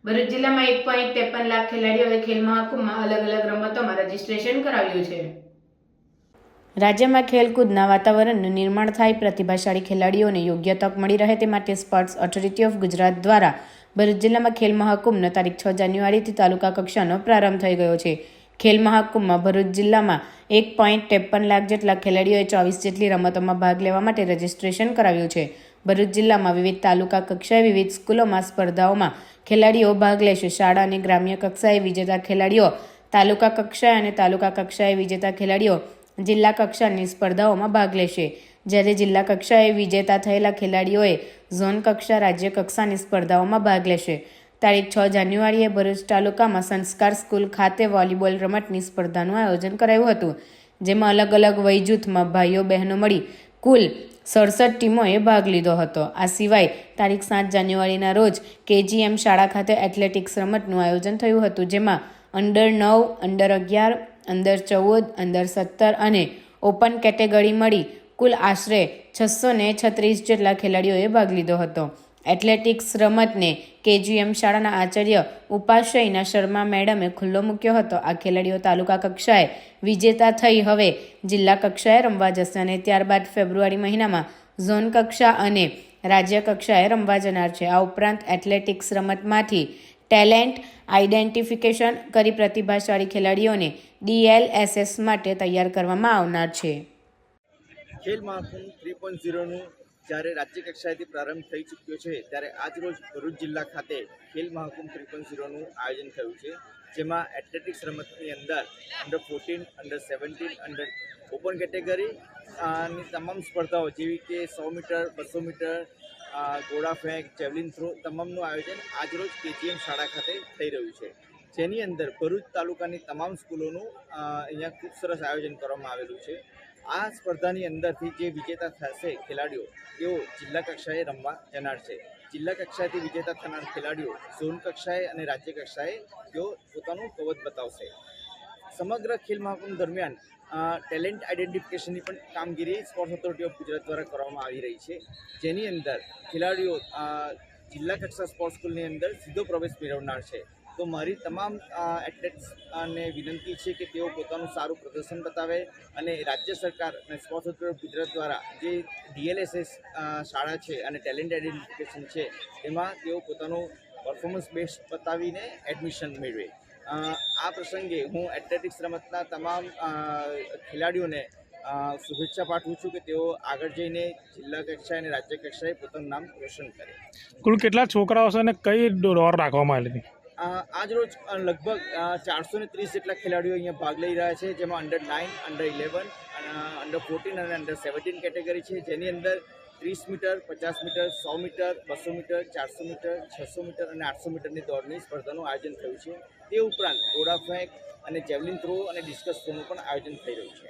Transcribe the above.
ભરૂચ જિલ્લામાં 1.53 લાખ ખેલાડીઓએ ખેલ મહાકુંભમાં અલગ અલગ રમતોમાં રજીસ્ટ્રેશન કરાવ્યું છે। રાજ્યમાં ખેલકૂદના વાતાવરણનું નિર્માણ થાય, પ્રતિભાશાળી ખેલાડીઓને યોગ્ય તક મળી રહે તે માટે સ્પોર્ટ્સ ઓથોરિટી ઓફ ગુજરાત દ્વારા ભરૂચ જિલ્લામાં ખેલ મહાકુંભનો તારીખ 6 જાન્યુઆરીથી તાલુકા કક્ષાનો પ્રારંભ થઈ ગયો છે। ખેલ મહાકુંભમાં ભરૂચ જિલ્લામાં 1.53 લાખ જેટલા ખેલાડીઓએ 24 જેટલી રમતોમાં ભાગ લેવા માટે રજીસ્ટ્રેશન કરાવ્યું છે। ભરૂચ જિલ્લામાં વિવિધ તાલુકા કક્ષાએ વિવિધ સ્કૂલોમાં સ્પર્ધાઓમાં ખેલાડીઓ ભાગ લેશે। શાળા અને ગ્રામ્ય કક્ષાએ વિજેતા ખેલાડીઓ તાલુકા કક્ષાએ અને તાલુકા કક્ષાએ વિજેતા ખેલાડીઓ જિલ્લા કક્ષાની સ્પર્ધાઓમાં ભાગ લેશે, જ્યારે જિલ્લા કક્ષાએ વિજેતા થયેલા ખેલાડીઓએ ઝોન કક્ષા, રાજ્ય કક્ષાની સ્પર્ધાઓમાં ભાગ લેશે। તારીખ 6 જાન્યુઆરીએ ભરૂચ તાલુકામાં સંસ્કાર સ્કૂલ ખાતે વોલીબોલ રમતની સ્પર્ધાનું આયોજન કરાયું હતું, જેમાં અલગ અલગ વય જૂથમાં ભાઈઓ બહેનો મળી કુલ 67 ટીમોએ ભાગ લીધો હતો। આ સિવાય તારીખ 7 જાન્યુઆરીના રોજ KGM શાળા ખાતે એથ્લેટિક્સ રમતનું આયોજન થયું હતું, જેમાં અંડર 9, અંડર 11, અંડર 14, અંડર 17 અને ઓપન કેટેગરી મળી કુલ આશરે 636 જેટલા ખેલાડીઓએ ભાગ લીધો હતો। એથ્લેટિક્સ રમતને KGM શાળાના આચાર્ય ઉપાશ્રયના શર્મા મેડમે ખુલ્લો મૂક્યો હતો। આ ખેલાડીઓ તાલુકા કક્ષાએ વિજેતા થઈ હવે જિલ્લા કક્ષાએ રમવા જશે અને ત્યારબાદ ફેબ્રુઆરી મહિનામાં ઝોન કક્ષા અને રાજ્ય કક્ષાએ રમવા જનાર છે। આ ઉપરાંત એથ્લેટિક્સ રમતમાંથી ટેલેન્ટ આઇડેન્ટિફિકેશન કરી પ્રતિભાશાળી ખેલાડીઓને DLSS માટે તૈયાર કરવામાં આવનાર છે। ખેલ મહાકુંભ 3.0નું જ્યારે રાજ્ય કક્ષાએથી પ્રારંભ થઈ ચૂક્યો છે, ત્યારે આજરોજ ભરૂચ જિલ્લા ખાતે ખેલ મહાકુંભ 3.0નું આયોજન થયું છે, જેમાં એથ્લેટિક્સ રમતની અંદર under 14, under 17, under open category ની તમામ સ્પર્ધાઓ જેવી કે 100 મીટર, 200 મીટર, ગોળા ફેંક, જેવલિન થ્રો તમામનું આયોજન આજરોજ KGM શાળા ખાતે થઈ રહ્યું છે, જેની અંદર ભરૂચ તાલુકાની તમામ સ્કૂલોનું અહીંયા ખૂબ સરસ આયોજન કરવામાં આવેલું છે। આ સ્પર્ધાની અંદરથી જે વિજેતા થશે ખેલાડીઓ તેઓ જિલ્લા કક્ષાએ રમવા જનાર છે। જિલ્લા કક્ષાએથી વિજેતા થનાર ખેલાડીઓ ઝોન કક્ષાએ અને રાજ્ય કક્ષાએ તેઓ પોતાનું કવચ બતાવશે। સમગ્ર ખેલ મહાકુંભ દરમિયાન ટેલેન્ટ આઇડેન્ટિફિકેશનની પણ કામગીરી સ્પોર્ટ્સ ઓથોરિટી ઓફ ગુજરાત દ્વારા કરવામાં આવી રહી છે, જેની અંદર ખેલાડીઓ જિલ્લા કક્ષા સ્પોર્ટ્સ સ્કૂલની અંદર સીધો પ્રવેશ મેળવનાર છે। તો મારી તમામ એથ્લેટ્સને વિનંતી છે કે તેઓ પોતાનું સારું પ્રદર્શન બતાવે અને રાજ્ય સરકાર અને સ્પોર્ટ્સ ઓથોરિટી ઓફ ગુજરાત દ્વારા જે DLSS શાળા છે અને ટેલેન્ટ આઇડેન્ટિફિકેશન છે એમાં તેઓ પોતાનું પરફોર્મન્સ બેસ્ટ બતાવીને એડમિશન મેળવે। આ પ્રસંગે હું એથ્લેટિક્સ રમતના તમામ ખેલાડીઓને શુભેચ્છા પાઠવું છું કે તેઓ આગળ જઈને જિલ્લા કક્ષાએ અને રાજ્ય કક્ષાએ પોતાનું નામ રોશન કરે। કુલ કેટલા છોકરાઓ છે અને કઈ દોડ રાખવામાં આવેલી હતી? આજરોજ લગભગ 430 જેટલા ખેલાડીઓ અહીંયા ભાગ લઈ રહ્યા છે, જેમાં અંડર 9, અંડર 11, અંડર 14 અને અંડર 17 કેટેગરી છે, જેની અંદર 30 metre, 50 metre, 100 metre, 200 metre, 400 metre, 600 metre અને 800 મીટરની દોડની સ્પર્ધાનું આયોજન થયું છે। તે ઉપરાંત ગોળા ફેંક અને જેવલિન થ્રો અને ડિસ્કસ થ્રોનું પણ આયોજન થઈ રહ્યું છે।